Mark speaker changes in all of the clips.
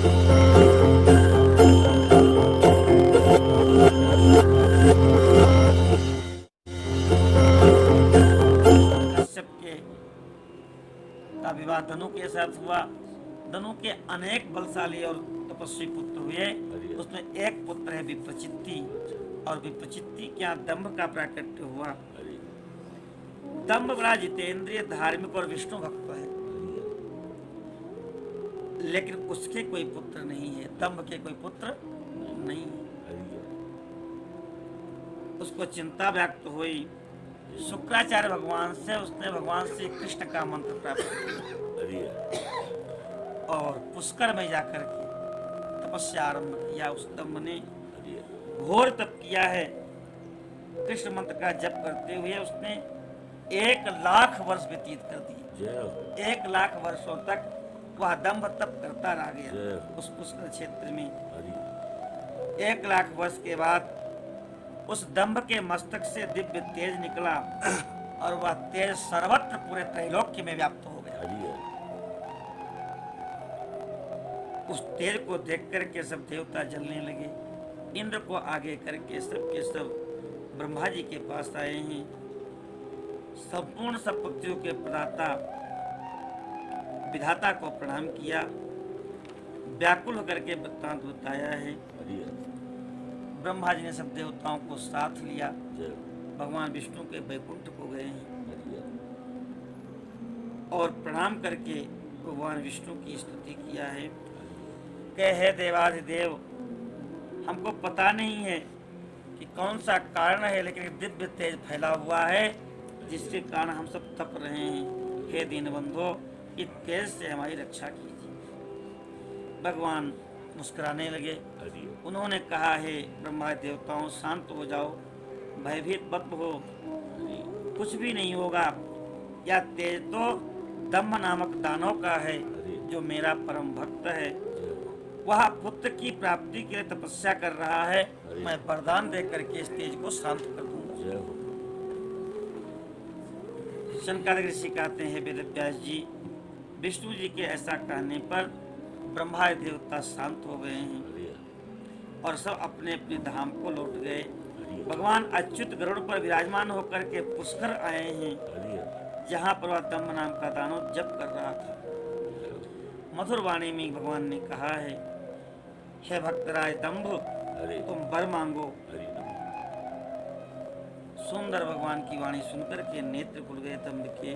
Speaker 1: कश्यप के का विवाह धनु के साथ हुआ। धनु के अनेक बलशाली और तपस्वी पुत्र हुए। उसमें एक पुत्र है विप्रचित्ति, और विप्रचित्ति क्या दंभ का प्राकट्य हुआ। दंभ बड़ा जितेंद्रिय, धार्मिक और विष्णु भक्त है, लेकिन उसके कोई पुत्र नहीं है। दंभ के कोई पुत्र नहीं है। उसको चिंता व्यक्त हुई। शुक्राचार्य भगवान से उसने भगवान श्री कृष्ण का मंत्र प्राप्त किया और पुष्कर में जाकर के तपस्या आरंभ किया। उस दंभ ने घोर तप किया है। कृष्ण मंत्र का जप करते हुए उसने 1,00,000 वर्ष व्यतीत कर दिए। 1,00,000 वर्षों तक वह दंभ तप करता रह गया उस पुष्कर क्षेत्र में। 1,00,000 वर्ष के बाद उस दंभ के मस्तक से दिव्य तेज निकला और वह तेज सर्वत्र पूरे त्रैलोक्य में व्याप्त हो गया। उस तेज को देख करके सब देवता जलने लगे। इंद्र को आगे करके सब के सब ब्रह्मा जी के पास आए हैं। संपूर्ण सब पक्षियों के प्रदाता विधाता को प्रणाम किया। व्याकुल होकर के वृत्तांत बताया है। ब्रह्मा जी ने सब देवताओं को साथ लिया। भगवान विष्णु के वैकुंठ को गए हैं और प्रणाम करके भगवान विष्णु की स्तुति किया है। कहे हे देवाधिदेव, हमको पता नहीं है कि कौन सा कारण है, लेकिन दिव्य तेज फैला हुआ है जिसके कारण हम सब तप रहे हैं। हे दीनबंधो, इस तेज से हमारी रक्षा कीजिए। भगवान मुस्कुराने लगे। उन्होंने कहा, हे ब्रह्मा देवताओं, शांत हो जाओ, भयभीत मत हो, कुछ भी नहीं होगा। यह तेज तो दम्भ नामक दानव का है, जो मेरा परम भक्त है। वह पुत्र की प्राप्ति के लिए तपस्या कर रहा है। मैं वरदान देकर के इस तेज को शांत कर दूंगा। शंकर ऋषि कहते हैं, वेदव्यास जी, विष्णु जी के ऐसा कहने पर ब्रह्मा देवता शांत हो गए हैं और सब अपने अपने धाम को लौट गए। भगवान अच्युत गरुड़ पर विराजमान होकर के पुष्कर आए हैं, जहाँ पर वह दंभ नाम का दानव जप कर रहा था। मधुर वाणी में भगवान ने कहा है, हे भक्तराय दंभ, तुम वर मांगो। सुंदर भगवान की वाणी सुनकर के नेत्र खुल गए दंभ के।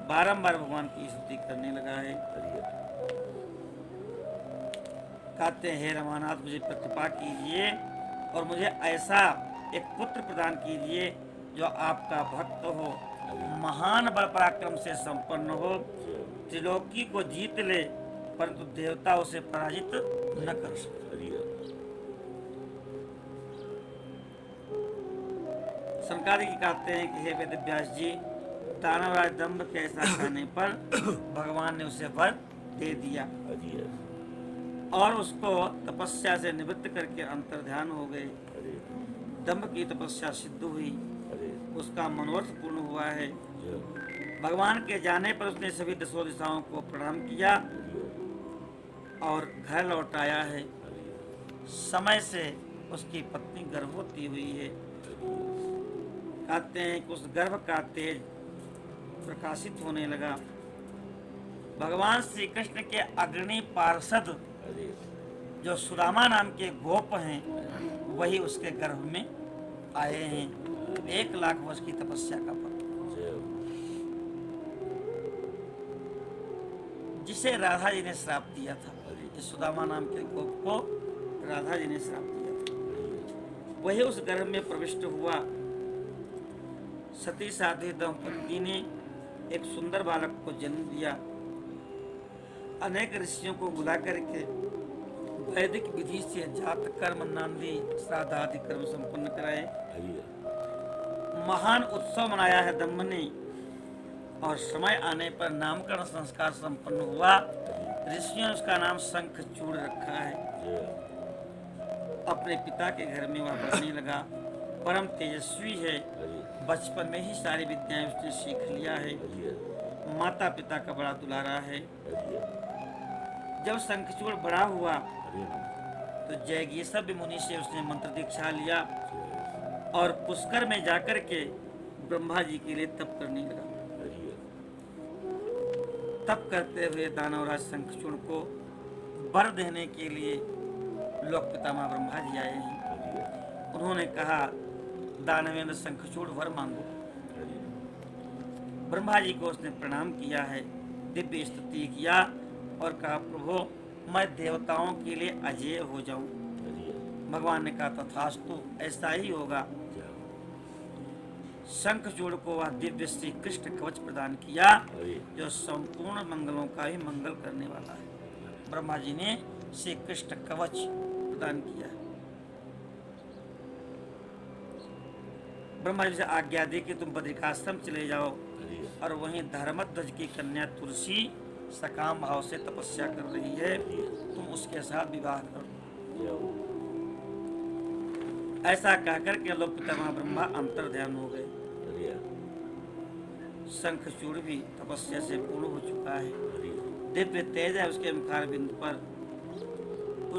Speaker 1: बारंबार भगवान की स्तुति करने लगा है। कहते हैं, हे रमानाथ, मुझे पर कृपा कीजिए और मुझे ऐसा एक पुत्र प्रदान कीजिए जो आपका भक्त हो, महान बल पराक्रम से संपन्न हो, त्रिलोकी को जीत ले, परंतु देवता उसे पराजित न कर सके। शंकर जी कहते हैं कि हे वेदव्यास जी, दानवराज दंभ के ऐसा कहने पर भगवान ने उसे वर दे दिया और उसको तपस्या से निवृत्त करके अंतर्ध्यान हो गए। दंभ की तपस्या सिद्ध हुई, उसका मनोरथ पूर्ण हुआ है। भगवान के जाने पर उसने सभी 10 दिशाओं को प्रणाम किया और घर लौट आया है। समय से उसकी पत्नी गर्भवती हुई है। कहते हैं कि उस गर्भ का तेज प्रकाशित होने लगा। भगवान श्री कृष्ण के अग्रणी पार्षद जो सुदामा नाम के गोप हैं, वही उसके गर्भ में आए हैं। 1,00,000 वर्ष की तपस्या का फल, जिसे राधा जी ने श्राप दिया था। जिस सुदामा नाम के गोप को राधा जी ने श्राप दिया था, वही उस गर्भ में प्रविष्ट हुआ। सती साध्वी दंपति ने एक सुंदर बालक को जन्म दिया। अनेक ऋषियों को बुला करके वैदिक विधि से जात कर्म, नांदी, श्राद्ध आदि कर्म संपन्न कराए। महान उत्सव मनाया है दंभ ने, और समय आने पर नामकरण संस्कार संपन्न हुआ। ऋषियों ने उसका नाम शंखचूड़ रखा है। अपने पिता के घर में वह बढ़ने लगा। परम तेजस्वी है। बचपन में ही सारी विद्याएं उसने सीख लिया है। माता पिता का बड़ा दुलारा है। जब शंखचूड़ बड़ा हुआ
Speaker 2: हरि राम।
Speaker 1: तो जयगीसव मुनि से उसने मंत्र दीक्षा लिया
Speaker 2: जय
Speaker 1: और पुष्कर में जाकर के ब्रह्मा जी के लिए तप करने लगा।
Speaker 2: हरि
Speaker 1: तप करते हुए दानवराज शंखचूड़ को वर देने के लिए लोक पितामह ब्रह्मा जी आए हैं।
Speaker 2: हरि
Speaker 1: उन्होंने कहा, दानवेंद्र शंखचूड़ वर मांगो।
Speaker 2: हरि
Speaker 1: ब्रह्मा जी को उसने प्रणाम किया है, दिव्य स्तुति किया और कहा, प्रभु मैं देवताओं के लिए अजेय हो जाऊं।
Speaker 2: हरि
Speaker 1: भगवान ने कहा, तथास्तु, ऐसा ही होगा।
Speaker 2: जय
Speaker 1: शंखचूड़ को वह दिव्य श्री कृष्ण कवच प्रदान किया
Speaker 2: हरि
Speaker 1: जो संपूर्ण मंगलों का ही मंगल करने वाला है। ब्रह्मा जी ने श्री कृष्ण कवच प्रदान किया। ब्रह्मा जी से आज्ञा दी कि तुम बद्रिकाश्रम चले जाओ
Speaker 2: हरि
Speaker 1: और वहीं धर्मध्वज की कन्या तुलसी सकाम भाव से तपस्या कर रही है, तुम उसके साथ विवाह करो।
Speaker 2: जय
Speaker 1: ऐसा कहकर के लोक पितामह ब्रह्मा अंतर ध्यान हो गए।
Speaker 2: हरि
Speaker 1: शंखचूड़ भी तपस्या से पूर्ण हो चुका है,
Speaker 2: हरि
Speaker 1: दिव्य तेज है उसके मुखार बिंदु पर।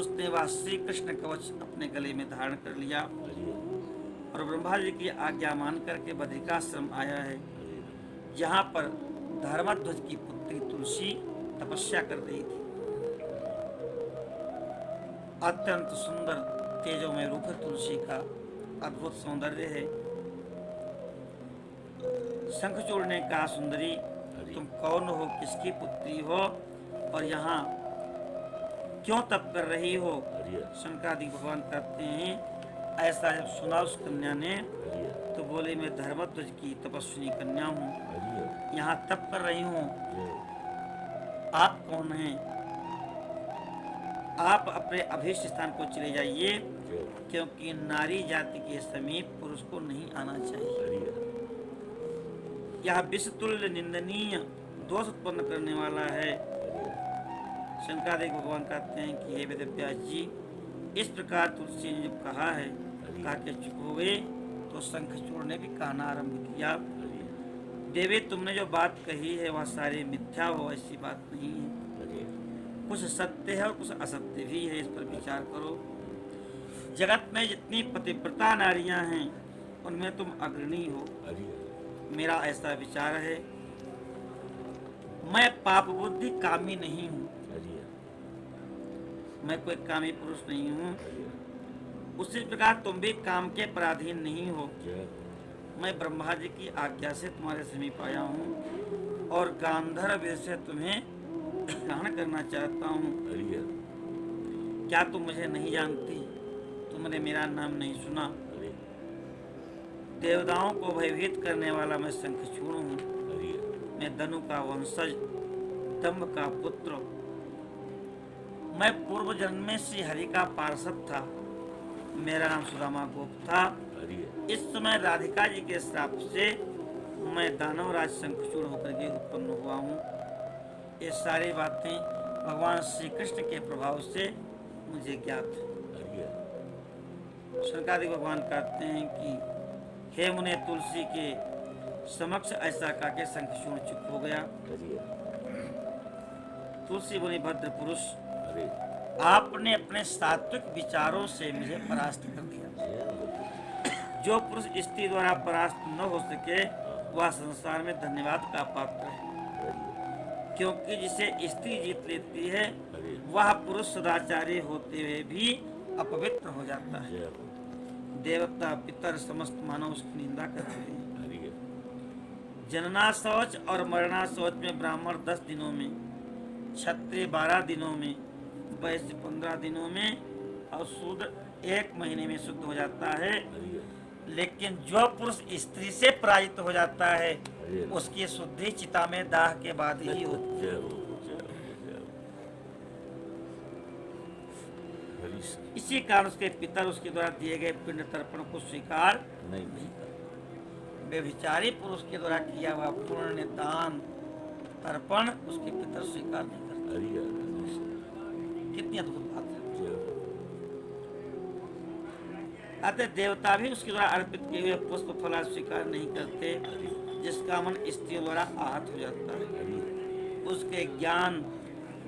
Speaker 1: उसने वह श्री कृष्ण कवच अपने गले में धारण कर लिया
Speaker 2: हरि
Speaker 1: और ब्रह्मा जी की आज्ञा मान करके बद्रिकाश्रम आया है,
Speaker 2: हरि
Speaker 1: जहाँ पर धर्मध्वज की पुत्री तुलसी तपस्या कर रही थी। अत्यंत सुंदर तेजोमय रूप है तुलसी का, अद्भुत सौंदर्य है। शंखचूड़ ने कहा, सुंदरी तुम कौन हो, किसकी पुत्री हो और यहाँ क्यों तप कर रही हो?
Speaker 2: हरि
Speaker 1: शंकरादि भगवान कहते हैं, ऐसा जब सुना उस कन्या ने
Speaker 2: हरि
Speaker 1: तो बोले, मैं धर्मध्वज की तपस्विनी कन्या हूँ,
Speaker 2: हरि
Speaker 1: यहाँ तप कर रही हूँ।
Speaker 2: जय
Speaker 1: आप कौन हैं? आप अपने अभीष्ट स्थान को चले जाइए,
Speaker 2: जय
Speaker 1: क्योंकि नारी जाति के समीप पुरुष को नहीं आना चाहिए।
Speaker 2: हरि
Speaker 1: यह विषतुल्य निंदनीय दोष उत्पन्न करने वाला है। शंकरादेव भगवान कहते हैं कि हे वेदव्यास जी, इस प्रकार तुलसी ने जब कहा है, कहा के चुप हो गए, तो शंखचूड़ ने भी कहना आरंभ किया,
Speaker 2: हरि
Speaker 1: देवी तुमने जो बात कही है वह सारी मिथ्या हो, ऐसी बात नहीं है।
Speaker 2: हरि
Speaker 1: कुछ सत्य है और कुछ असत्य भी है, इस पर विचार करो। जगत में जितनी पतिव्रता नारियां हैं उनमें तुम अग्रणी हो।
Speaker 2: हरि
Speaker 1: मेरा ऐसा विचार है, मैं पाप बुद्धि कामी नहीं हूँ,
Speaker 2: हरि
Speaker 1: मैं कोई कामी पुरुष नहीं हूँ।
Speaker 2: हरि
Speaker 1: उसी प्रकार तुम भी काम के पराधीन नहीं हो।
Speaker 2: जय
Speaker 1: मैं ब्रह्मा जी की आज्ञा से तुम्हारे समीप आया हूँ और गांधर्व वेद से तुम्हें ग्रहण करना चाहता हूँ।
Speaker 2: हरि
Speaker 1: क्या तुम मुझे नहीं जानती? तुमने मेरा नाम नहीं सुना?
Speaker 2: हरि
Speaker 1: देवताओं को भयभीत करने वाला मैं शंखचूड़ हूँ।
Speaker 2: हरि
Speaker 1: मैं धनु का वंशज, दम्भ का पुत्र। मैं पूर्व जन्म में श्री हरि का पार्षद था। मेरा नाम सुदामा गोप था।
Speaker 2: हरि
Speaker 1: इस समय राधिका जी के श्राप से मैं दानवराज शंखचूड़ होकर के उत्पन्न हुआ हूँ। ये सारी बातें भगवान श्री कृष्ण के प्रभाव से मुझे ज्ञात है।
Speaker 2: हरि
Speaker 1: शंकरादि भगवान कहते हैं कि हे मुने, तुलसी के समक्ष ऐसा कहके शंखचूड़ चुप हो गया।
Speaker 2: हरि
Speaker 1: तुलसी मुनि भद्र पुरुष,
Speaker 2: हरि
Speaker 1: आपने अपने सात्विक विचारों से मुझे परास्त कर दिया।
Speaker 2: जय
Speaker 1: जो पुरुष स्त्री द्वारा परास्त न हो सके वह संसार में धन्यवाद का पात्र है,
Speaker 2: हरि
Speaker 1: क्योंकि जिसे स्त्री जीत लेती है
Speaker 2: हरि
Speaker 1: वह पुरुष सदाचारी होते हुए भी अपवित्र हो जाता है।
Speaker 2: जय
Speaker 1: देवता पितर समस्त मानव उसकी निंदा करते हैं।
Speaker 2: हरि
Speaker 1: जनना शौच और मरना शौच में ब्राह्मण 10 दिनों में, क्षत्रिय 12 दिनों में, वैश्य 15 दिनों में और शूद्र 1 महीने में शुद्ध हो जाता है।
Speaker 2: हरि
Speaker 1: लेकिन जो पुरुष स्त्री से पराजित हो जाता है
Speaker 2: हरि
Speaker 1: उसकी शुद्धि चिता में दाह के बाद ही होती है।
Speaker 2: जय जय हरि
Speaker 1: इसी कारण उसके पितर उसके द्वारा दिए गए पिंड तर्पण को स्वीकार
Speaker 2: नहीं
Speaker 1: व्यभिचारी पुरुष के द्वारा किया हुआ पुण्य दान तर्पण उसके पितर स्वीकार नहीं करते।
Speaker 2: हरि
Speaker 1: कितनी अद्भुत बात है।
Speaker 2: जय
Speaker 1: अतः देवता भी उसके द्वारा अर्पित किए हुए पुष्प फला स्वीकार नहीं करते, जिसका मन स्त्रियों द्वारा आहत हो जाता है।
Speaker 2: हरि
Speaker 1: उसके ज्ञान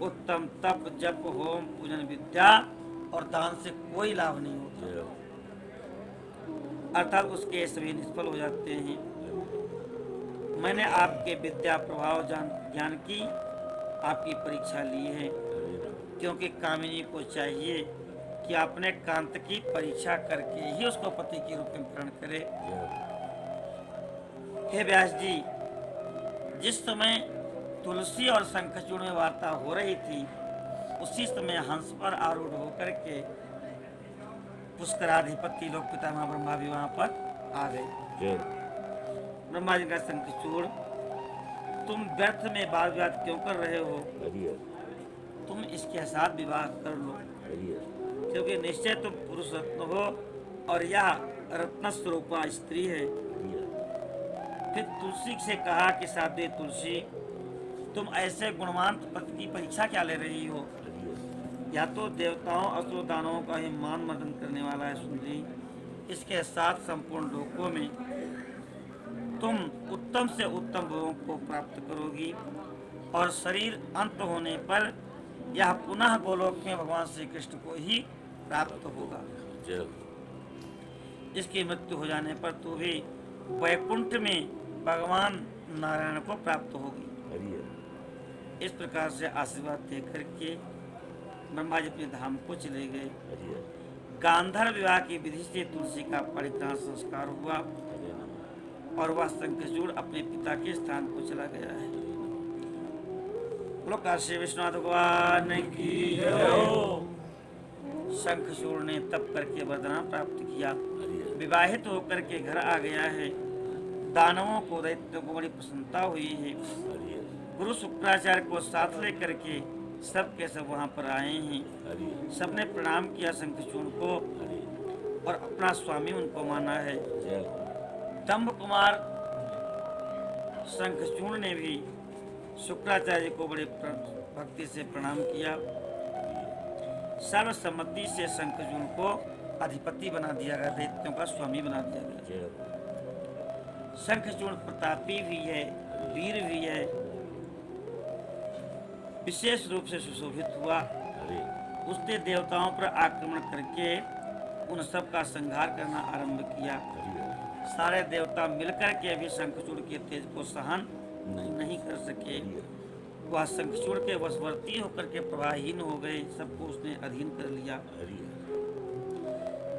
Speaker 1: उत्तम तप जप होम पूजन विद्या और दान से कोई लाभ नहीं होता,
Speaker 2: जय हो।
Speaker 1: अर्थात उसके सभी निष्फल हो जाते हैं। मैंने आपके विद्या प्रभाव ज्ञान की आपकी परीक्षा ली है,
Speaker 2: हरे राम।
Speaker 1: क्योंकि कामिनी को चाहिए कि अपने कांत की परीक्षा करके ही उसको पति के रूप में ग्रहण करे।
Speaker 2: जय हो।
Speaker 1: हे व्यास जी, जिस समय तुलसी और शंखचूड़ में वार्ता हो रही थी, उसी समय हंस पर आरूढ़ होकर के पुष्कराधिपति लोक पितामह ब्रह्मा भी वहां पर आ गए।
Speaker 2: जय हो।
Speaker 1: ब्रह्मा जी का शंखचूड़, तुम व्यर्थ में वाद विवाद क्यों कर रहे हो?
Speaker 2: हरि हर।
Speaker 1: तुम इसके साथ विवाह कर लो,
Speaker 2: हरि हर।
Speaker 1: क्योंकि निश्चय तुम पुरुष रत्न हो और यह रत्न स्वरूपा स्त्री है।
Speaker 2: हरि हर।
Speaker 1: फिर तुलसी से कहा कि साध्वी तुलसी, तुम ऐसे गुणवान पति की परीक्षा क्या ले रही हो?
Speaker 2: हरि हर।
Speaker 1: या तो देवताओं असुर दानवों का ही मान मर्दन करने वाला है सुंदरी, इसके साथ संपूर्ण लोकों में तुम उत्तम से उत्तम भोगों को प्राप्त करोगी और शरीर अंत होने पर यह पुनः गोलोक में भगवान श्री कृष्ण को ही प्राप्त होगा।
Speaker 2: जय हो।
Speaker 1: इसकी मृत्यु हो जाने पर तू भी वैकुंठ में भगवान नारायण को प्राप्त होगी।
Speaker 2: हरि हर।
Speaker 1: इस प्रकार से आशीर्वाद दे करके ब्रह्मा जी अपने धाम को चले गए।
Speaker 2: हरि हर।
Speaker 1: गांधर्व विवाह की विधि से तुलसी का परित्राण संस्कार हुआ
Speaker 2: हरे नमः।
Speaker 1: और वह शंखचूड़ अपने पिता के स्थान को चला गया है। बोलो काशी विश्वनाथ भगवान की जय हो। शंखचूड़ ने तप करके वरदान प्राप्त किया,
Speaker 2: हरि हर।
Speaker 1: विवाहित होकर के घर आ गया है। दानवों को दैत्यों को बड़ी प्रसन्नता हुई है।
Speaker 2: हरि हर।
Speaker 1: गुरु शुक्राचार्य को साथ लेकर के सब के सब वहां पर आए हैं।
Speaker 2: हरि हर।
Speaker 1: सबने प्रणाम किया शंखचूड़ को
Speaker 2: हरि हर।
Speaker 1: और अपना स्वामी उनको माना है।
Speaker 2: जय हो।
Speaker 1: दंभ कुमार शंखचूड़ ने भी शुक्राचार्य को बड़े भक्ति से प्रणाम किया। सर्वसम्मति से शंखचूड़ को अधिपति बना दिया गया, दैत्यों का स्वामी बना दिया गया।
Speaker 2: जय हो।
Speaker 1: शंखचूड़ प्रतापी भी है, वीर भी है, विशेष रूप से सुशोभित हुआ।
Speaker 2: हरि हर।
Speaker 1: उसने देवताओं पर आक्रमण करके उन सब का संहार करना आरंभ किया।
Speaker 2: हरि हर।
Speaker 1: सारे देवता मिलकर के भी शंखचूड़ के तेज को सहन नहीं कर सके।
Speaker 2: हरि हर।
Speaker 1: वह शंखचूड़ के वशवर्ती होकर के प्रभाहीन हो गए, सबको उसने अधीन कर लिया।
Speaker 2: हरि हर।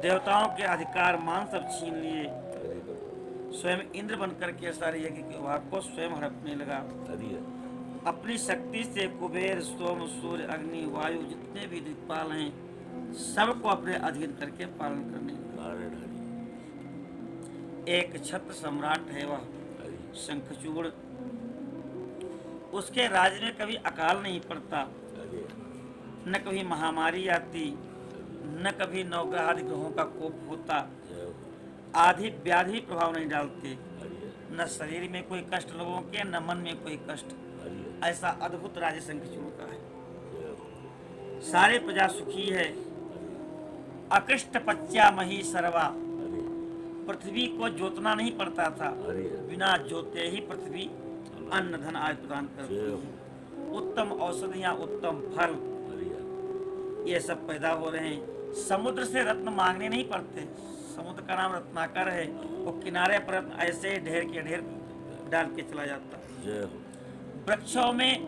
Speaker 1: देवताओं के अधिकार मान सब छीन लिए।
Speaker 2: हरि हर।
Speaker 1: स्वयं इंद्र बनकर के सारे यज्ञ के भाग को स्वयं हड़पने लगा।
Speaker 2: हरि हर।
Speaker 1: अपनी शक्ति से कुबेर, सोम, सूर्य, अग्नि, वायु जितने भी दिक्पाल हैं, सबको अपने अधीन करके पालन करने लगा।
Speaker 2: नारायण हरि।
Speaker 1: एक छत्र सम्राट है वह
Speaker 2: हरि।
Speaker 1: शंखचूड़। उसके राज्य में कभी अकाल नहीं पड़ता,
Speaker 2: हरि हर।
Speaker 1: न कभी महामारी आती, न कभी नवग्रहादि ग्रहों का कोप होता,
Speaker 2: जय हो।
Speaker 1: आदि व्याधि प्रभाव नहीं डालते,
Speaker 2: हरि हर।
Speaker 1: न शरीर में कोई कष्ट लोगों के, न मन में कोई कष्ट।
Speaker 2: हरि हर।
Speaker 1: ऐसा अद्भुत राज्य शंखचूड़ का है।
Speaker 2: जय हो।
Speaker 1: सारे प्रजा सुखी है। अकृष्ट पच्या मही सर्वा,
Speaker 2: हरि हर।
Speaker 1: पृथ्वी को जोतना नहीं पड़ता था,
Speaker 2: हरि हर।
Speaker 1: बिना जोते ही पृथ्वी अन्न धन आदि प्रदान करती
Speaker 2: जय हो।
Speaker 1: है। उत्तम औषधियाँ, उत्तम फल,
Speaker 2: हरि हर।
Speaker 1: ये सब पैदा हो रहे हैं। समुद्र से रत्न मांगने नहीं पड़ते। समुद्र का नाम रत्नाकर है। वो किनारे पर रत्न ऐसे ही ढेर के ढेर डाल के चला जाता है।
Speaker 2: जय हो।
Speaker 1: वृक्षों में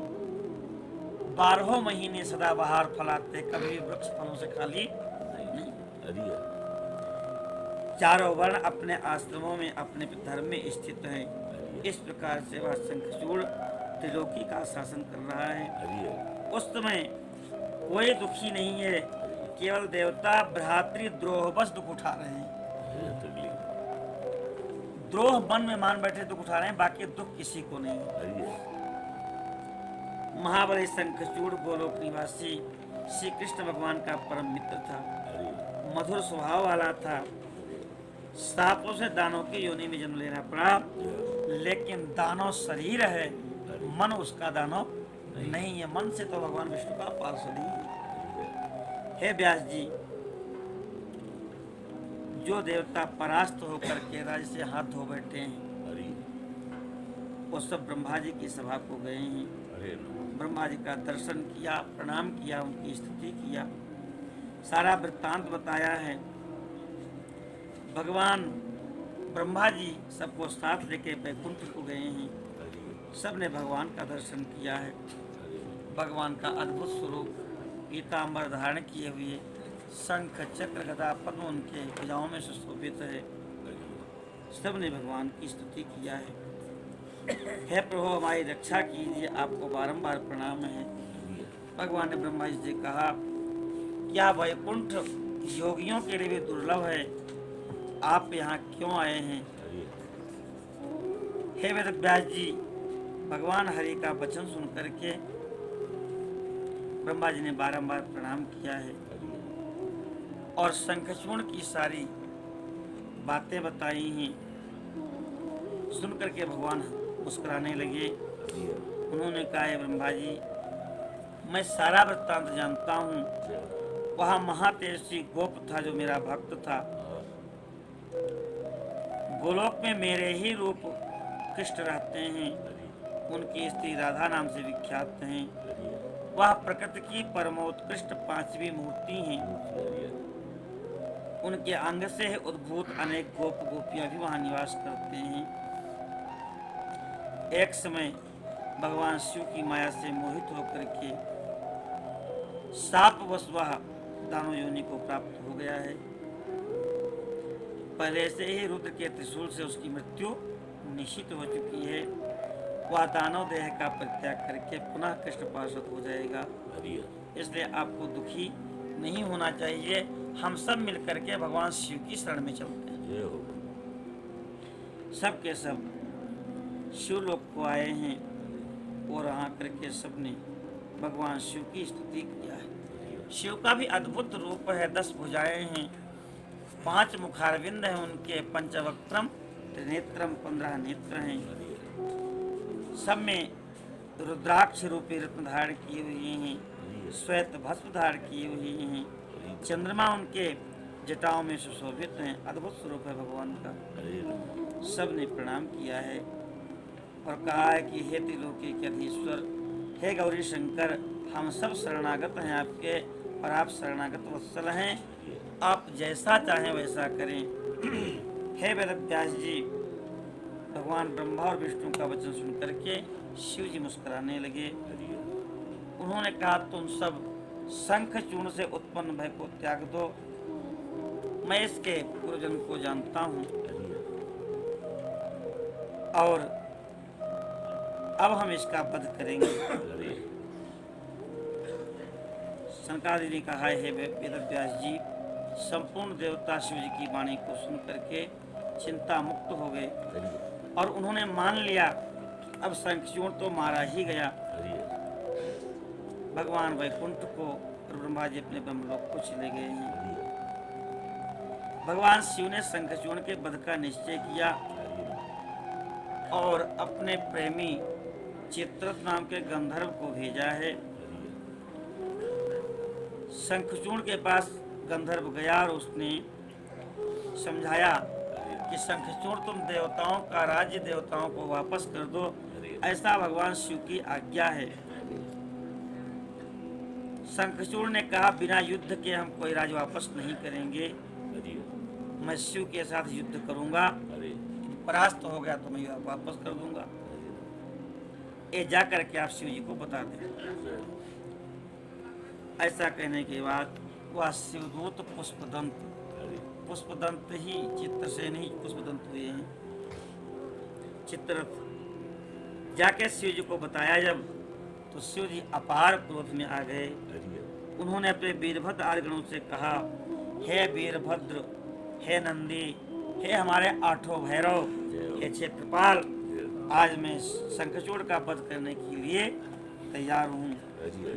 Speaker 1: 12 महीने सदाबहार फल आते, कभी वृक्ष फलों से खाली नहीं।
Speaker 2: हरि हर।
Speaker 1: चारों वर्ण अपने आश्रमों में अपने धर्म में स्थित हैं। इस प्रकार से वह शंखचूड़ त्रिलोकी का शासन कर रहा है।
Speaker 2: हरि हर।
Speaker 1: उस समय कोई दुखी नहीं है, केवल देवता भ्रातृद्रोह बस दुख उठा रहे हैं।
Speaker 2: हरि हर। तकलीफ।
Speaker 1: द्रोह मन में मान बैठे दुख उठा रहे हैं, बाकी दुख किसी को नहीं।
Speaker 2: हरि हर।
Speaker 1: महाबली शंखचूड़ गोलोक निवासी श्री कृष्ण भगवान का परम मित्र था।
Speaker 2: हरि हर।
Speaker 1: मधुर स्वभाव वाला था। सांपों से दानव की योनि में जन्म लेना पड़ा,
Speaker 2: जय हो।
Speaker 1: लेकिन दानव शरीर है, मन उसका दानव नहीं है। मन से तो भगवान विष्णु का पार्षद ही है।
Speaker 2: हरि हर।
Speaker 1: हे व्यास जी, जो देवता परास्त होकर के राज्य से हाथ धो बैठे हैं,
Speaker 2: हरि हर।
Speaker 1: वो सब ब्रह्मा जी की सभा को गए हैं।
Speaker 2: हरे नमः।
Speaker 1: ब्रह्मा जी का दर्शन किया, प्रणाम किया, उनकी स्तुति किया, सारा वृत्तांत बताया है। भगवान ब्रह्मा जी सबको साथ लेके बैकुंठ को गए हैं। सबने भगवान का दर्शन किया है। भगवान का अद्भुत स्वरूप पीताम्बर धारण किए हुए, शंख चक्र गदा पद्म उनके भुजाओं में सुशोभित है। सबने भगवान की स्तुति किया है। हे प्रभु हमारी रक्षा कीजिए, आपको बारंबार प्रणाम है। भगवान ने ब्रह्मा जी से कहा, क्या वैकुंठ योगियों के लिए भी दुर्लभ है, आप यहाँ क्यों आए हैं? हे वेद व्यास जी, भगवान हरि का वचन सुन करके ब्रह्मा जी ने बारंबार प्रणाम किया है और शंखचूर्ण की सारी बातें बताई हैं। सुन करके भगवान मुस्कुराने लगे। उन्होंने कहा, है ब्रह्मा जी, मैं सारा वृत्तांत जानता हूँ। वहाँ महातेजस्वी गोप था जो मेरा भक्त था। गोलोक में मेरे ही रूप कृष्ण रहते हैं। उनकी स्त्री राधा नाम से विख्यात हैं। वह प्रकृति की परमोत्कृष्ट पांचवी मूर्ति हैं। उनके अंग से उद्भूत अनेक गोप गोपियां भी वहां निवास करते हैं। एक समय भगवान शिव की माया से मोहित होकर के शापवश वह दानव योनि को प्राप्त हो गया है। पहले से ही रुद्र के त्रिशूल से उसकी मृत्यु निश्चित हो चुकी है। वह दानव देह का परित्याग करके पुनः कृष्ण पार्षद हो जाएगा। इसलिए आपको दुखी नहीं होना चाहिए। हम सब मिलकर के भगवान शिव की शरण में चलते हैं। सब के सब शिवलोक को आए हैं और यहाँ करके सबने भगवान शिव की स्तुति किया है। शिव का भी अद्भुत रूप है। 10 भुजाएं हैं, 5 मुखारविंद हैं उनके, पंचवक्त्रम त्रिनेत्रम 15 नेत्र हैं। सब में रुद्राक्ष रूपी रत्न धारण किए हुए हैं, श्वेत भस्म धारण किए हुए हैं। चंद्रमा उनके जटाओं में सुशोभित हैं। अद्भुत स्वरूप है भगवान का। सब ने प्रणाम किया है और कहा है कि हे त्रिलोकी के अधीश्वर, हे गौरी शंकर, हम सब शरणागत हैं आपके और आप शरणागत वत्सल हैं। आप जैसा चाहें वैसा करें। हे वेद व्यास जी, भगवान ब्रह्मा और विष्णु का वचन सुन करके शिव जी मुस्कुराने लगे। उन्होंने कहा, तुम सब शंख चूर्ण से उत्पन्न भय को त्याग दो। मैं इसके पूर्वजन्म को जानता हूँ और अब हम इसका वध करेंगे। शंकरादि ने कहा, हे वेदव्यास जी, संपूर्ण देवता शिव जी की वाणी को सुन करके चिंता मुक्त हो गए और उन्होंने मान लिया अब शंखचूर्ण तो मारा ही गया। भगवान वैकुंठ को और ब्रह्मा जी अपने ब्रह्मलोक को चले गए हैं। भगवान शिव ने शंखचूर्ण के वध का निश्चय किया और अपने प्रेमी चित्ररथ नाम के गंधर्व को भेजा है। शंखचूर्ण के पास गंधर्व गया और उसने समझाया कि शंखचूर्ण तुम देवताओं का राज्य देवताओं को वापस कर दो, ऐसा भगवान शिव की आज्ञा है। शंखचूर्ण ने कहा, बिना युद्ध के हम कोई राज्य वापस नहीं करेंगे। मैं शिव के साथ युद्ध करूंगा, परास्त हो गया तो मैं वापस कर दूंगा। ये जा करके आप शिव जी को बता दें। ऐसा कहने के बाद वह शिवदूत पुष्पदंत ही चित्रसेन ही पुष्पदंत हुए हैं। चित्ररथ जाके शिव जी को बताया जब, तो शिव जी अपार क्रोध में आ गए। उन्होंने अपने वीरभद्र आर्गणों से कहा, हे वीरभद्र, हे नंदी, हे हमारे 8 भैरव, हे क्षेत्रपाल, आज मैं शंखचूर्ण का वध करने के लिए तैयार हूँ।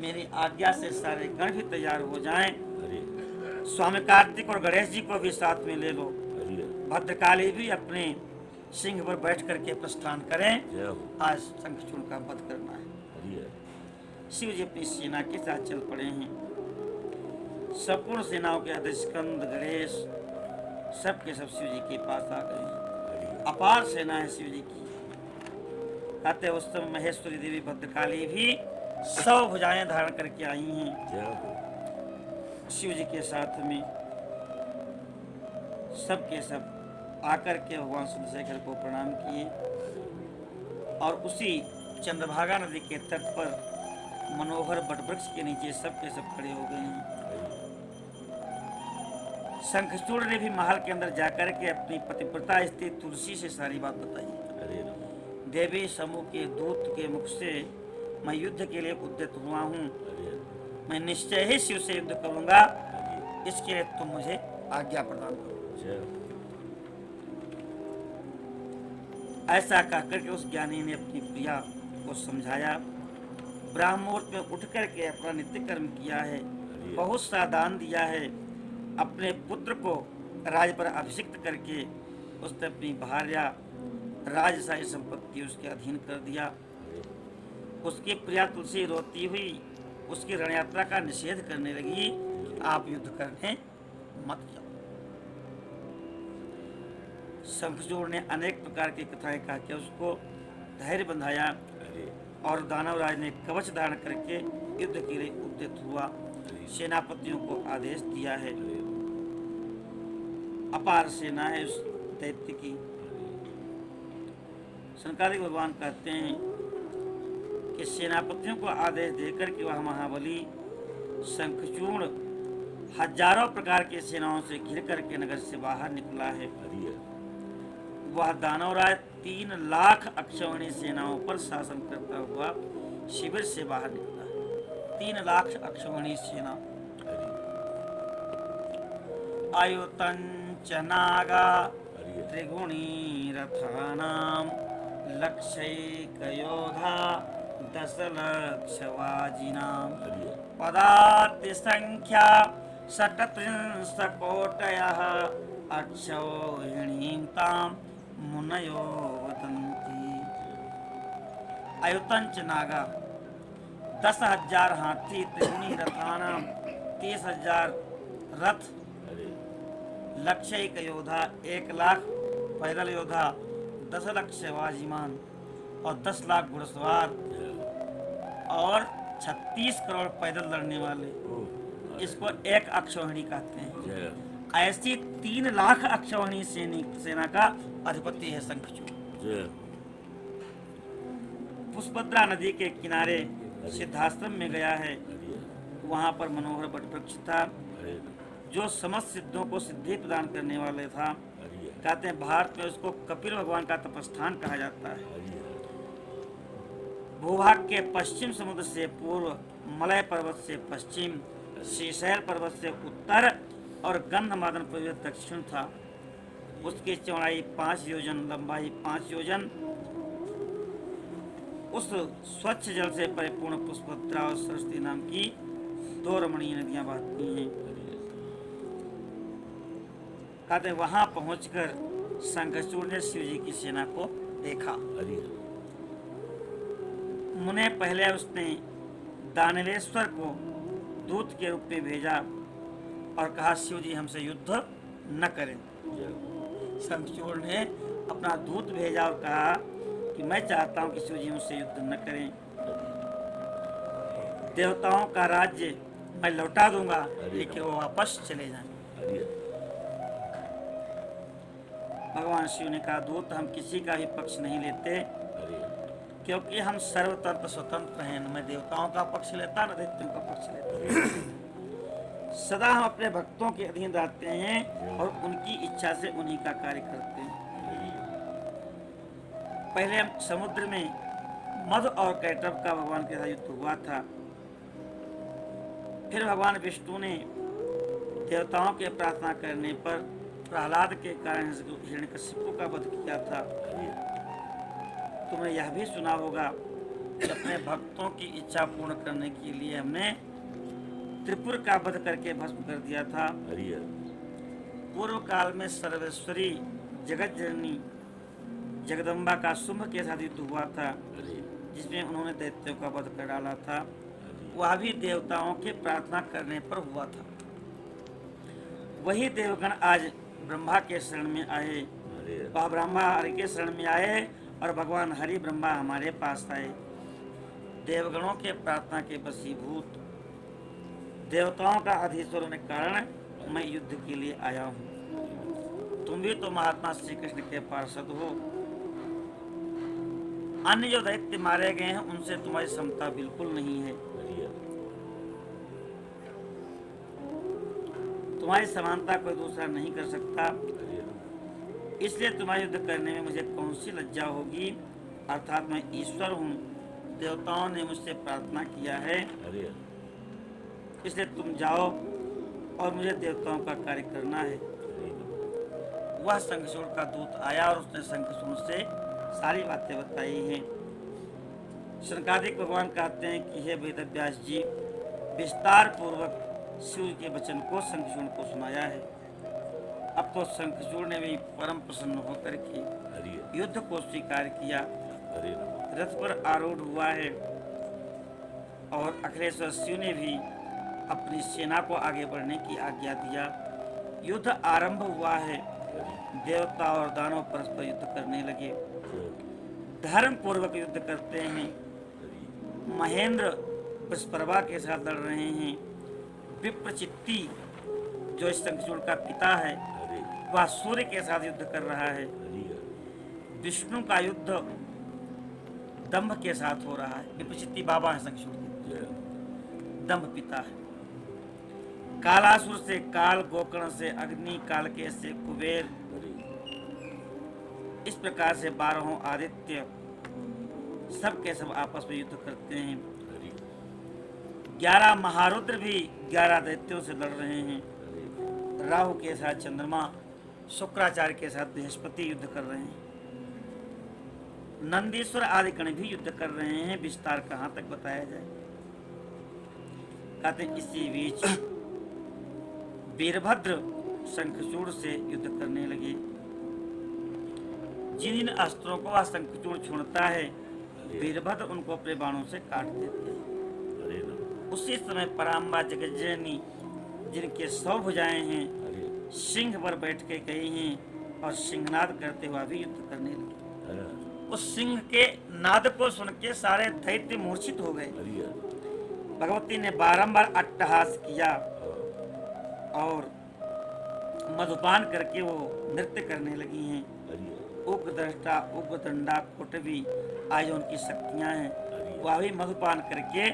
Speaker 1: मेरी आज्ञा से सारे गण भी तैयार हो जाएं। स्वामी कार्तिक और गणेश जी को भी साथ में ले लो। भद्रकाली भी अपने सिंह पर बैठ करके प्रस्थान करें। आज शंखचूर्ण का वध करना है। शिव जी अपनी सेना के साथ चल पड़े हैं। संपूर्ण सेनाओं के अध्यक्ष स्कंद, गणेश सब के सब शिव जी के पास आ गए हैं। अपार सेना है शिव जी की। कहते उस समय महेश्वरी देवी भद्रकाली भी 100 भुजाएं धारण करके आई हैं
Speaker 2: जय हो।
Speaker 1: शिव जी के साथ में। सब के सब आकर के भगवान चंद्रशेखर को प्रणाम किए और उसी चंद्रभागा नदी के तट पर मनोहर वटवृक्ष के नीचे सब के सब खड़े हो गए हैं। शंखचूड़ ने भी महल के अंदर जाकर के अपनी पतिव्रता स्त्री तुलसी से सारी बात बताई।
Speaker 2: अरे राम।
Speaker 1: देवी समूह के दूत के मुख से मैं युद्ध के लिए उद्यत हुआ हूँ,
Speaker 2: अरे
Speaker 1: मैं निश्चय ही शिव से युद्ध करूंगा,
Speaker 2: अरे
Speaker 1: इसके लिए तुम मुझे आज्ञा प्रदान करो।
Speaker 2: जय हो।
Speaker 1: ऐसा कहकर के उस ज्ञानी ने अपनी प्रिया को समझाया। ब्राह्ममुहूर्त में उठ करके अपना नित्य कर्म किया है, बहुत सा दान दिया है, अपने पुत्र को राज पर अभिषिक्त करके उसने अपनी भार्या राजशाही संपत्ति उसके अधीन कर दिया। उसकी प्रिया तुलसी रोती हुई उसकी रण यात्रा का निषेध करने लगी, आप युद्ध करने मत जाओ। शंखचूड़ ने अनेक प्रकार की कथाएं कहा कि उसको धैर्य बंधाया
Speaker 2: अरे
Speaker 1: और दानवराज ने कवच धारण करके युद्ध के लिए उद्यत हुआ। सेनापतियों को आदेश दिया है, अपार सेना है उस दैत्य की। शंकराचार्य भगवान कहते हैं कि सेनापतियों को आदेश देकर के वह महाबली शंखचूड़ हजारों प्रकार की सेनाओं से घिर करके नगर से बाहर निकला है।
Speaker 2: अरे
Speaker 1: वह दानवराज 3 लाख अक्षौहिणी सेनाओं पर शासन करता हुआ शिविर से बाहर निकला है। 3 लाख अक्षौहिणी सेना। आयुतंच नागा
Speaker 2: अरे
Speaker 1: त्रिगुणी रथानाम लक्षैकयोधा 10 लक्षवाजिनाम
Speaker 2: अरे
Speaker 1: पदाति संख्या 37 कोटयः अक्षौहिणीं तां मुनयो वदन्ति। आयुतंच नागा 10,000 हाथी, त्रिगुणी रथानाम 30,000 रथ,
Speaker 2: अरे
Speaker 1: लक्षैक योद्धा 1 लाख पैदल योद्धा, 10 लाख वाजिमान और 10 लाख घुड़सवार
Speaker 2: जय हो।
Speaker 1: और 36 करोड़ पैदल लड़ने वाले,
Speaker 2: ओह,
Speaker 1: इसको एक अक्षौहिणी कहते हैं।
Speaker 2: जय हो।
Speaker 1: ऐसी 3 लाख अक्षौहिणी सेना का अधिपति है शंखचूड़।
Speaker 2: जय हो।
Speaker 1: पुष्पद्रा नदी के किनारे सिद्धाश्रम में गया है,
Speaker 2: अरे
Speaker 1: वहां पर मनोहर वटवृक्ष था
Speaker 2: अरे
Speaker 1: जो समस्त सिद्धों को सिद्धि प्रदान करने वाले था।
Speaker 2: अरे
Speaker 1: कहते हैं भारत में उसको कपिल भगवान का तपस्थान कहा जाता है।
Speaker 2: अरे
Speaker 1: भूभाग के पश्चिम समुद्र से पूर्व, मलय पर्वत से पश्चिम, शीशैल पर्वत से उत्तर और गंधमादन पर्वत दक्षिण था। उसकी चौड़ाई 5 योजन, लंबाई 5 योजन। उस स्वच्छ जल से परिपूर्ण पुष्पद्रा और सरस्वती नाम की 2 रमणीय नदियां बहती हैं। कहते हैं वहां पहुंचकर शंखचूड़ ने शिव जी की सेना को देखा।
Speaker 2: अरे
Speaker 1: मुने पहले उसने दानवेश्वर को दूत के रूप में भेजा और कहा शिव जी हमसे युद्ध न करें।
Speaker 2: जय हो।
Speaker 1: शंखचूड़ ने अपना दूत भेजा और कहा कि मैं चाहता हूं कि शिव जी मुझसे युद्ध न करें, देवताओं का राज्य मैं लौटा दूंगा, लेकिन वो वापस चले जाएं।
Speaker 2: अरे
Speaker 1: भगवान शिव ने कहा दूत हम किसी का भी पक्ष नहीं लेते,
Speaker 2: अरे
Speaker 1: क्योंकि हम सर्वतंत्र स्वतंत्र हैं। न मैं देवताओं का पक्ष लेता न दैत्यों का पक्ष लेता। सदा हम अपने भक्तों के अधीन रहते हैं और उनकी इच्छा से उन्हीं का कार्य करते हैं। पहले हम समुद्र में मधु और कैटव का भगवान के साथ युद्ध हुआ था। फिर भगवान विष्णु ने देवताओं के प्रार्थना करने पर प्रहलाद के कारण हिरण्यकशिपु का वध किया था। तुमने यह भी सुना होगा कि अपने भक्तों की इच्छा पूर्ण करने के लिए हमने त्रिपुर का वध करके भस्म कर दिया था।
Speaker 2: अरे
Speaker 1: पूर्व काल में सर्वेश्वरी जगत जननी जगदम्बा का शुंभ के साथ युद्ध हुआ था,
Speaker 2: अरे
Speaker 1: जिसमें उन्होंने दैत्यों का वध कर डाला था। वह भी देवताओं के प्रार्थना करने पर हुआ था। वही देवगण आज ब्रह्मा के शरण में आए,
Speaker 2: अरे
Speaker 1: वह ब्रह्मा हरि के शरण में आए और भगवान हरि ब्रह्मा हमारे पास आए। देवगणों के प्रार्थना के वशीभूत, देवताओं का अधीश्वर होने के कारण मैं युद्ध के लिए आया हूँ। तुम भी तो महात्मा श्री कृष्ण के पार्षद हो। अन्य जो दैत्य मारे गए हैं उनसे तुम्हारी क्षमता बिल्कुल नहीं है। तुम्हारी समानता कोई दूसरा नहीं कर सकता, इसलिए तुम्हारे युद्ध करने में मुझे कौन सी लज्जा होगी। अर्थात मैं ईश्वर हूँ, देवताओं ने मुझसे प्रार्थना किया है, इसलिए तुम जाओ और मुझे देवताओं का कार्य करना है। वह शंखचूड़ का दूत आया और उसने शंखचूड़ से सारी बातें बताई हैं। शनकादिक भगवान कहते हैं कि हे वेदव्यास जी, विस्तार पूर्वक शिव के वचन को शंखचूड़ को सुनाया है। अब तो शंखचूड़ ने भी परम प्रसन्न होकर के युद्ध को स्वीकार किया, रथ पर आरूढ़ हुआ है और अखिलेश्वर शिव ने भी अपनी सेना को आगे बढ़ने की आज्ञा दिया। युद्ध आरंभ हुआ है। देवता और दानव परस्पर युद्ध करने लगे, धर्म पूर्वक युद्ध करते हैं। महेंद्र वृषपर्वा के साथ लड़ रहे हैं। विप्रचित्ती जो इस शंखचूड़ का पिता है वह सूर्य के साथ युद्ध कर रहा है। विष्णु का युद्ध दंभ के साथ हो रहा है। विप्रचित्ती बाबा है शंखचूड़ के, दंभ पिता है। कालासुर से काल, गोकर्ण से अग्नि, कालके से कुबेर, इस प्रकार से 12 आदित्य सब के सब आपस में युद्ध करते हैं। 11 महारुद्र भी 11 दैत्यों से लड़ रहे हैं। राहु के साथ चंद्रमा, शुक्राचार्य के साथ बृहस्पति युद्ध कर रहे हैं। नंदीश्वर आदि गण भी युद्ध कर रहे हैं। विस्तार कहाँ तक बताया जाए। कहते इसी बीच वीरभद्र शंखचूड़ से युद्ध करने लगे। जिन अस्त्रों को वह शंखचूड़ छोड़ता है, वीरभद्र उनको अपने बाणों से काट देते हैं। उसी समय पराम्बा जगज्जननी, जिनके 100 भुजाएं हैं, सिंह पर बैठ के गई हैं और सिंहनाद करते हुए भी युद्ध करने लगे। उस सिंह के नाद को सुन के सारे दैत्य मूर्छित हो गए। भगवती ने बारंबार अट्टहास किया और मधुपान करके वो नृत्य करने लगी हैं। उग्रदृष्टा, उग्रदंडा, कुटवी आज उनकी शक्तियां हैं, वह भी मधुपान करके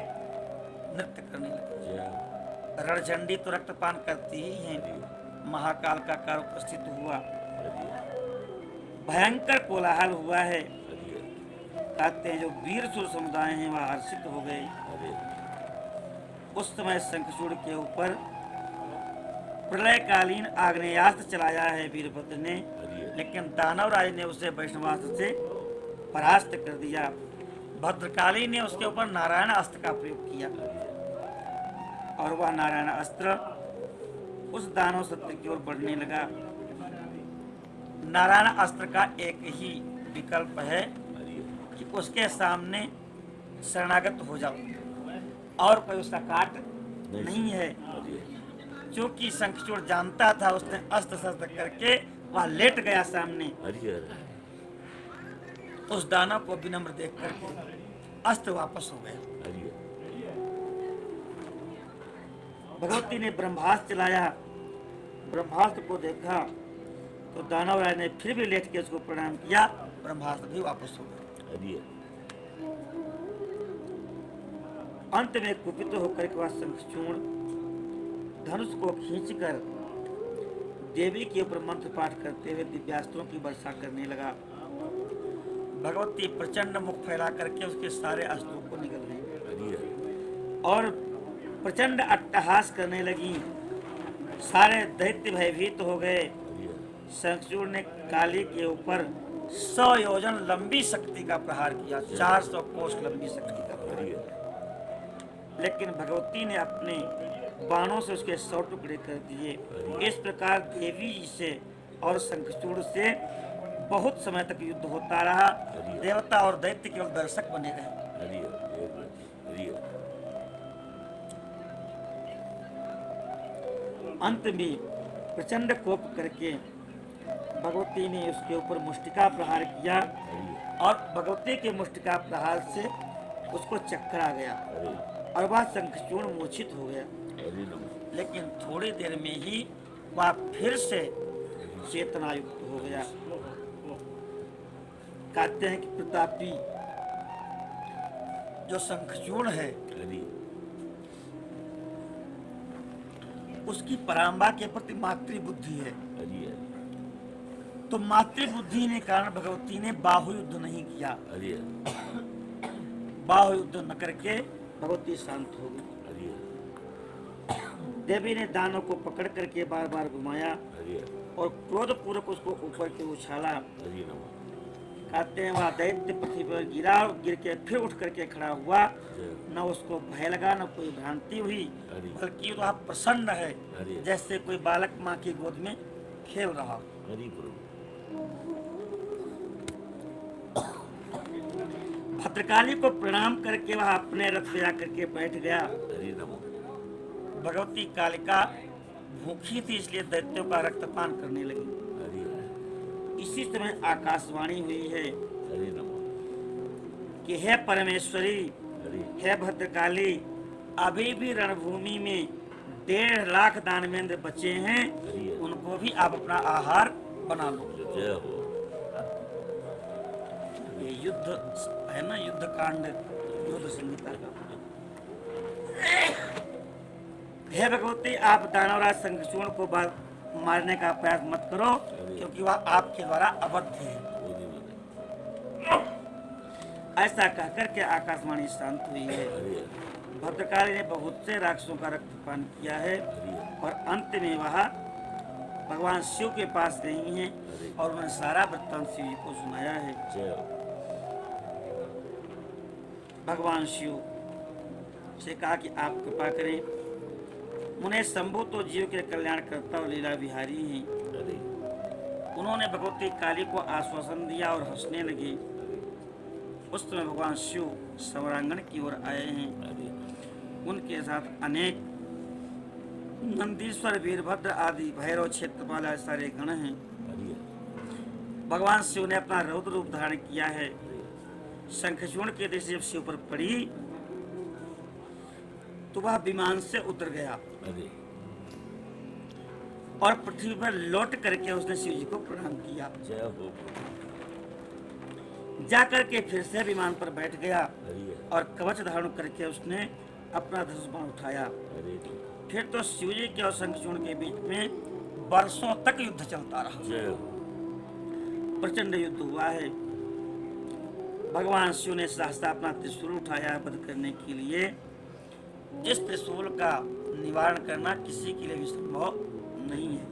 Speaker 1: नृत्य करने लगी। रणचंडी तो रक्तपान करती ही हैं। महाकाल का काल उपस्थित हुआ, भयंकर कोलाहल हुआ है। कहते हैं जो वीर सुर समुदाय हैं वह हर्षित हो गए। उस समय शंखचूड़ के ऊपर प्रलयकालीन आग्नेयास्त्र चलाया है वीरभद्र ने, लेकिन दानवराज ने उसे वैष्णवास्त्र से परास्त कर दिया। भद्रकाली ने उसके ऊपर नारायण अस्त्र का प्रयोग किया और वह नारायण अस्त्र उस दानव सत्र की ओर बढ़ने लगा। नारायण अस्त्र का एक ही विकल्प है कि उसके सामने शरणागत हो जाओ और कोई उसका काट नहीं है। क्योंकि शंखचूड़ जानता था, उसने अस्त्र शस्त्र करके वह लेट गया सामने। उस दानव को विनम्र देख करके अस्त्र वापस हो गया। भगवती ने ब्रह्मास्त्र चलाया। ब्रह्मास्त्र को देखा तो दानवराज ने फिर भी लेट के उसको प्रणाम किया, ब्रह्मास्त्र भी वापस हो गया। अंत में कुपित होकर के वह शंखचूड़ धनुष को खींचकर देवी के ऊपर मंत्र पाठ करते हुए दिव्यास्त्रों की वर्षा करने लगा। भगवती प्रचंड मुख फैला करके उसके सारे अस्त्रों को निगल गई और प्रचंड अट्टहास करने लगी। सारे दैत्य भयभीत हो गए। शंखचूड़ ने काली के ऊपर 100 योजन लंबी शक्ति का प्रहार किया, 400 कोस लंबी शक्ति का प्रहार। लेकिन भगवती ने अपने बाणों से उसके 100 टुकड़े कर दिए। इस प्रकार देवी जी से और शंखचूड़ से बहुत समय तक युद्ध होता रहा। देवता और दैत्य केवल दर्शक बने रहे। अंत में प्रचंड कोप करके भगवती ने उसके ऊपर मुष्टिका प्रहार किया और भगवती के मुष्टिका प्रहार से उसको चक्कर आ गया
Speaker 2: हरे
Speaker 1: और वह शंखचूर्ण मूर्छित हो गया।
Speaker 2: हरे नमः
Speaker 1: लेकिन थोड़ी देर में ही वह फिर से चेतनायुक्त हो गया। कहते हैं कि प्रतापी जो शंखचूर्ण है
Speaker 2: हरे
Speaker 1: उसकी पराम्बा के प्रति मातृबुद्धि है।
Speaker 2: हरे
Speaker 1: तो मातृबुद्धि ने कारण भगवती ने बाहु युद्ध नहीं किया।
Speaker 2: हरे
Speaker 1: बाहु युद्ध न करके भगवती शांत हो गई।
Speaker 2: हरे
Speaker 1: देवी ने दानों को पकड़ करके बार बार घुमाया
Speaker 2: हरे
Speaker 1: और क्रोध पूर्वक उसको ऊपर के उछाला।
Speaker 2: हरे नमः
Speaker 1: कहते हैं वह दैत्य पृथ्वी पर गिरा और गिर के फिर उठ करके खड़ा हुआ।
Speaker 2: जय
Speaker 1: न उसको भय लगा न कोई भ्रांति हुई,
Speaker 2: हरे
Speaker 1: बल्कि वह प्रसन्न है
Speaker 2: हरे
Speaker 1: जैसे कोई बालक माँ की गोद में खेल रहा हो।
Speaker 2: हरि प्रभु
Speaker 1: भद्रकाली को प्रणाम करके वह अपने रथ पे आकर के बैठ गया।
Speaker 2: हरि नमः
Speaker 1: भगवती कालिका भूखी थी इसलिए दैत्यों का रक्तपान करने लगी।
Speaker 2: हरि
Speaker 1: इसी समय आकाशवाणी हुई है
Speaker 2: हरि नमः
Speaker 1: कि हे परमेश्वरी,
Speaker 2: हरि
Speaker 1: हे भद्रकाली, अभी भी रणभूमि में 1.5 लाख दानवेंद्र बचे हैं,
Speaker 2: हरि
Speaker 1: उनको भी आप अपना आहार बना लो।
Speaker 2: जय हो
Speaker 1: ये युद्ध है ना, युद्ध कांड, युद्ध संहिता का। हे भगवती, आप दानवराज शंखचूर्ण को मारने का प्रयास मत करो, क्योंकि वह आपके द्वारा अबद्ध है।
Speaker 2: बोधि मन
Speaker 1: ऐसा कहकर के आकाशवाणी शांत हुई है।
Speaker 2: हरि
Speaker 1: भद्रकाली ने बहुत से राक्षसों का रक्तपान किया है
Speaker 2: हरि
Speaker 1: और अंत में वह भगवान शिव के पास गई हैं और उन्हें सारा वृत्तांत शिव जी को सुनाया है।
Speaker 2: जय हो
Speaker 1: भगवान शिव से कहा कि आप कृपा करें, मुने शंभु तो जीव के कल्याण करता और लीला बिहारी हैं।
Speaker 2: हरि
Speaker 1: उन्होंने भगवती काली को आश्वासन दिया और हंसने लगे। उस समय भगवान शिव समरांगण की ओर आए हैं।
Speaker 2: हरि
Speaker 1: उनके साथ अनेक नंदीश्वर, वीरभद्र आदि भैरव, क्षेत्रपाल आदि सारे गण हैं।
Speaker 2: हरि
Speaker 1: भगवान शिव ने अपना रौद्र रूप धारण किया है। शंखचूर्ण की दृष्टि जब शिव पर पड़ी तो वह विमान से उतर गया
Speaker 2: हरि
Speaker 1: और पृथ्वी पर लौट करके उसने शिव जी को प्रणाम किया।
Speaker 2: जय हो
Speaker 1: जाकर के फिर से विमान पर बैठ गया
Speaker 2: हरि
Speaker 1: और कवच धारण करके उसने अपना धनुष बाण उठाया।
Speaker 2: हरि
Speaker 1: फिर तो शिव जी के और शंखचूर्ण के बीच में वर्षों तक युद्ध चलता रहा।
Speaker 2: जय हो
Speaker 1: प्रचंड युद्ध हुआ है। भगवान शिव ने सहसा अपना त्रिशूल उठाया वध करने के लिए। इस त्रिशूल का निवारण करना किसी के लिए भी संभव नहीं है।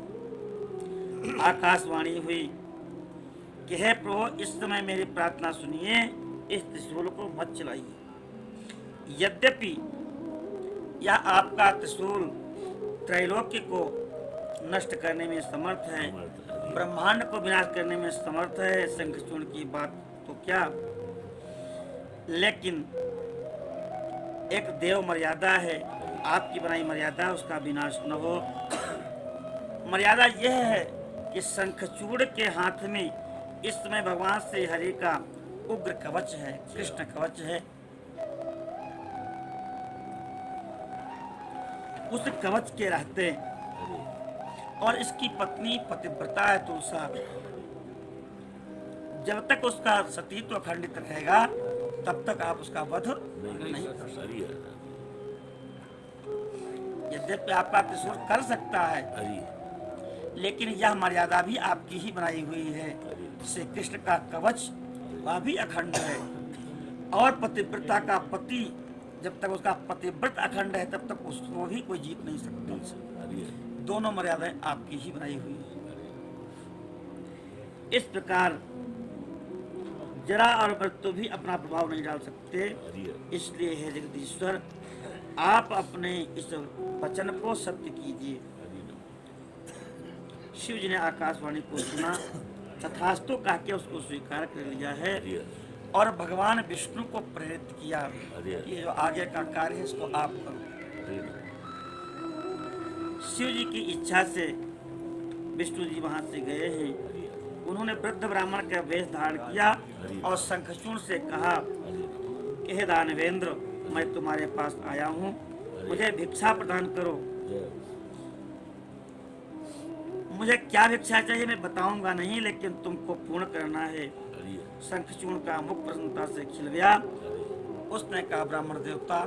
Speaker 1: आकाशवाणी हुई कि हे प्रभु, इस समय मेरी प्रार्थना सुनिए, इस त्रिशूल को मत चलाइए। यद्यपि यह आपका त्रिशूल त्रैलोक्य को नष्ट करने में समर्थ है, ब्रह्मांड को विनाश करने में समर्थ है, शंखचूर्ण की बात तो क्या, लेकिन एक देव मर्यादा है, आपकी बनाई मर्यादा, उसका विनाश न हो। मर्यादा यह है कि शंखचूर्ण के हाथ में इस समय भगवान श्री हरि का उग्र कवच है, कृष्ण कवच है। उस कवच के रहते और इसकी पत्नी पतिव्रता है तुलसा, जब तक उसका सतीत्व अखंडित रहेगा तब तक आप उसका वध नहीं कर सकते।
Speaker 2: हरि
Speaker 1: यद्यपि आपका त्रिशूल कर सकता है,
Speaker 2: हरि
Speaker 1: लेकिन यह मर्यादा भी आपकी ही बनाई हुई है।
Speaker 2: हरि
Speaker 1: श्री कृष्ण का कवच वह भी अखंड है और पतिव्रता का पति, जब तक उसका पतिव्रत अखंड है तब तक उसको भी कोई जीत नहीं सकता।
Speaker 2: हरि
Speaker 1: दोनों मर्यादाएं आपकी ही बनाई हुई है। इस प्रकार जरा और मृत्यु भी अपना प्रभाव नहीं डाल सकते।
Speaker 2: हरि
Speaker 1: इसलिए हे जगदीश्वर, आप अपने इस वचन को सत्य कीजिए। शिव जी ने आकाशवाणी को सुना, तथास्तु कह के उसको स्वीकार कर लिया है और भगवान विष्णु को प्रेरित किया, ये जो आगे का कार्य है इसको आप करो। शिव जी की इच्छा से विष्णु जी वहां से गए हैं। उन्होंने वृद्ध ब्राह्मण का वेश धारण किया
Speaker 2: हरि
Speaker 1: और शंखचूड़ से कहा
Speaker 2: हरि नमो
Speaker 1: कि हे दानवेंद्र, मैं तुम्हारे पास आया हूँ, मुझे भिक्षा प्रदान करो।
Speaker 2: जय
Speaker 1: मुझे क्या भिक्षा चाहिए मैं बताऊंगा नहीं, लेकिन तुमको पूर्ण करना है।
Speaker 2: हरि
Speaker 1: शंखचूड़ का मुख प्रसन्नता से खिल गया।
Speaker 2: हरि
Speaker 1: उसने कहा ब्राह्मण देवता,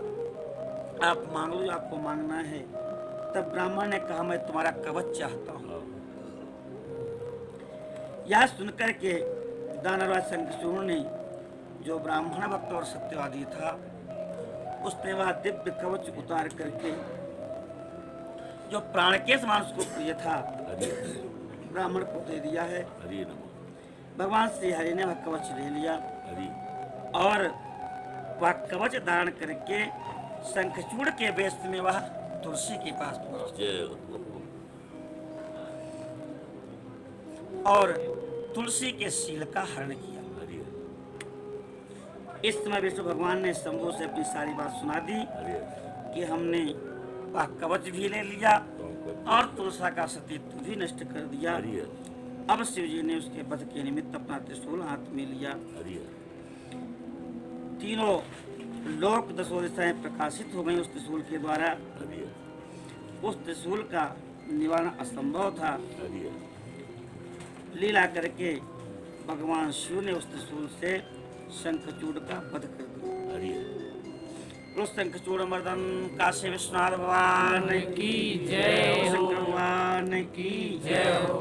Speaker 1: आप मांग लो, आपको मांगना है। तब ब्राह्मण ने कहा मैं तुम्हारा कवच चाहता हूँ।
Speaker 2: हाँ
Speaker 1: यह सुनकर के दानवराज शंखचूड़ ने, जो ब्राह्मण भक्त और सत्यवादी था, उसने वह दिव्य कवच उतार करके, जो प्राण के समान उसको प्रिय था,
Speaker 2: हरि
Speaker 1: ब्राह्मण को दे दिया है।
Speaker 2: हरि नमो
Speaker 1: भगवान श्री हरि ने वह कवच ले लिया
Speaker 2: हरि
Speaker 1: और वह कवच धारण करके शंखचूड़ के वेश में वह तुलसी के पास पहुंचा
Speaker 2: जय
Speaker 1: और तुलसी के शील का हरण किया।
Speaker 2: हरि
Speaker 1: इस समय विष्णु भगवान ने शंभु से अपनी सारी बात सुना दी
Speaker 2: हरि
Speaker 1: कि हमने वह कवच भी ले लिया और तुलसा का सतीत्व भी नष्ट कर दिया।
Speaker 2: हरि
Speaker 1: अब शिव जी ने उसके वध के निमित्त अपना त्रिशूल हाथ में लिया।
Speaker 2: हरि
Speaker 1: तीनों लोक दसों दिशाएं प्रकाशित हो गई उस त्रिशूल के द्वारा।
Speaker 2: हरि
Speaker 1: उस त्रिशूल का निवारण असंभव था।
Speaker 2: हरि
Speaker 1: लीला करके भगवान शिव ने उस त्रिशूल से शंखचूड़ का वध कर दिया।
Speaker 2: हरि
Speaker 1: उस शंखचूड़ मर्दन काशी विश्वनाथ भगवान की जय, शंकर भगवान की जय हो।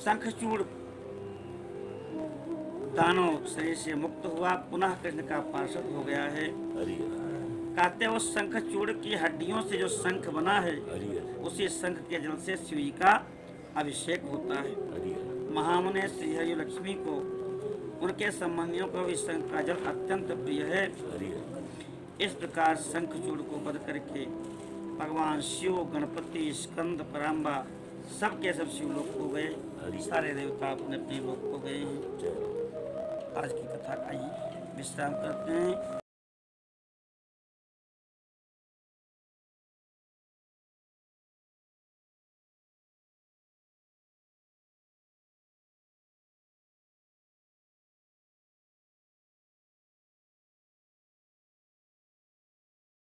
Speaker 1: शंखचूड़ दानव शरीर से मुक्त हुआ, पुनः कृष्ण का पार्षद हो गया है।
Speaker 2: हरि
Speaker 1: कहते हैं उस शंखचूड़ की हड्डियों से जो शंख बना है,
Speaker 2: हरि
Speaker 1: उसी शंख के जल से शिव जी का अभिषेक होता है।
Speaker 2: हरि
Speaker 1: महामुने श्री हरि लक्ष्मी को, उनके संबंधियों को भी शंख का जल अत्यंत प्रिय है।
Speaker 2: हरि
Speaker 1: इस प्रकार शंखचूड़ को वध करके भगवान शिव, गणपति, स्कंद, पराम्बा सबके सब शिवलोक को गए। सारे देवता अपने अपने लोक को गए हैं।
Speaker 2: जय
Speaker 1: आज की कथा का ही विश्राम करते हैं।